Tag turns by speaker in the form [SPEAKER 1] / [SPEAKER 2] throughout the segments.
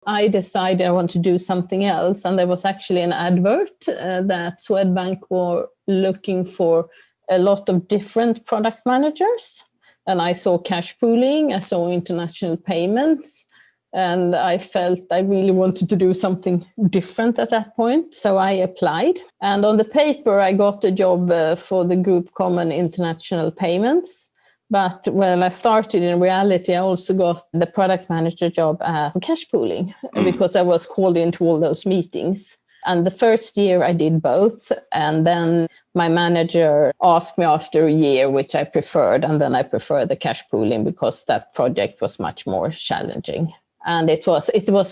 [SPEAKER 1] I decided I want to do something else. And there was actually an advert that Swedbank were looking for a lot of different product managers. And I saw cash pooling, I saw international payments, and I felt I really wanted to do something different at that point. So I applied. And on the paper, I got a job for the Group Common International Payments. But when I started, in reality, I also got the product manager job as cash pooling because I was called into all those meetings. And the first year I did both. And then my manager asked me after a year, which I preferred. And then I preferred the cash pooling because that project was much more challenging. And it was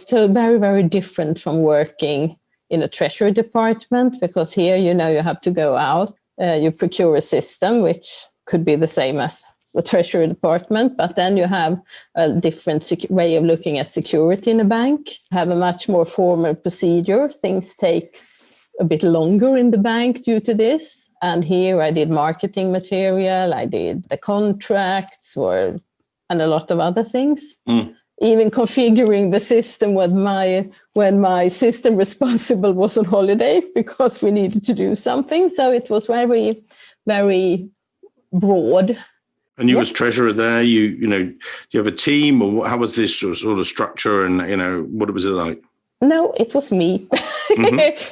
[SPEAKER 1] so very, very different from working in a treasury department, because here, you have to go out, you procure a system, which could be the same as the treasury department, but then you have a different way of looking at security in a bank, have a much more formal procedure. Things takes a bit longer in the bank due to this. And here I did marketing material, I did the contracts, and a lot of other things. Even configuring the system when my system responsible was on holiday because we needed to do something. So it was very, very broad.
[SPEAKER 2] And you was treasurer there, do you have a team, or how was this sort of structure, and, what was it like?
[SPEAKER 1] No, it was me.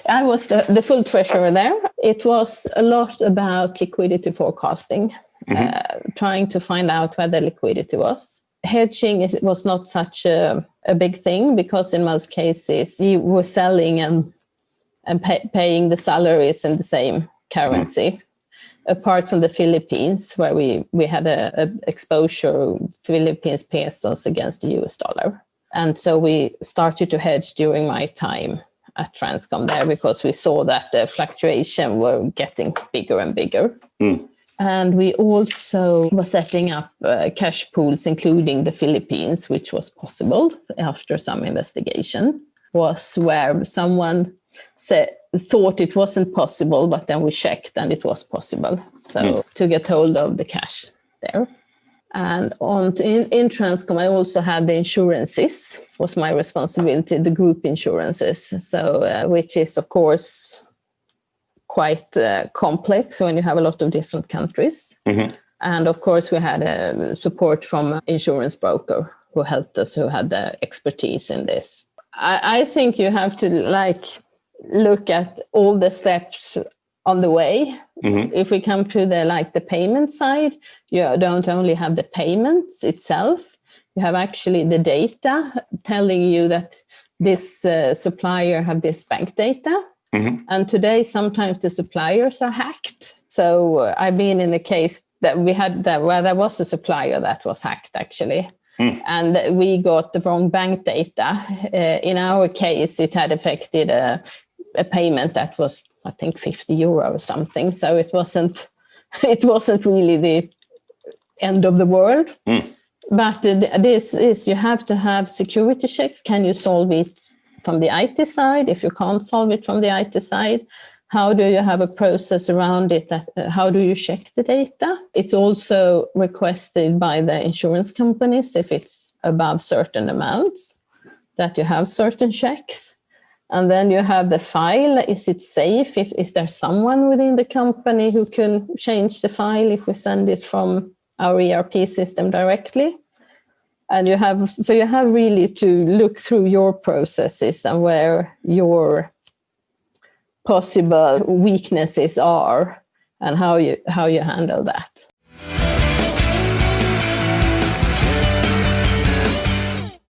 [SPEAKER 1] I was the full treasurer there. It was a lot about liquidity forecasting, trying to find out where the liquidity was. Hedging was not such a big thing, because in most cases you were selling and paying the salaries in the same currency. Apart from the Philippines, where we had a exposure Philippines pesos against the US dollar. And so we started to hedge during my time at Transcom there, because we saw that the fluctuation were getting bigger and bigger. And we also were setting up cash pools, including the Philippines, which was possible after some investigation, was where someone thought it wasn't possible, but then we checked and it was possible. So to get hold of the cash there. And in Transcom, I also had the insurances, was my responsibility, the group insurances. So which is, of course, quite complex when you have a lot of different countries. And of course, we had support from an insurance broker who helped us, who had the expertise in this. I think you have to look at all the steps on the way. If we come to the payment side, you don't only have the payments itself, you have actually the data telling you that this supplier have this bank data. And today, sometimes the suppliers are hacked. So I've been in a case that we had where there was a supplier that was hacked, actually. And we got the wrong bank data. In our case, it had affected a payment that was, I think, 50 euro or something. So it wasn't really the end of the world. But this is, you have to have security checks. Can you solve it from the IT side? If you can't solve it from the IT side, how do you have a process around it? How do you check the data? It's also requested by the insurance companies, if it's above certain amounts, that you have certain checks. And then you have the file. Is it safe? Is there someone within the company who can change the file if we send it from our ERP system directly? And you have really to look through your processes and where your possible weaknesses are and how you handle that.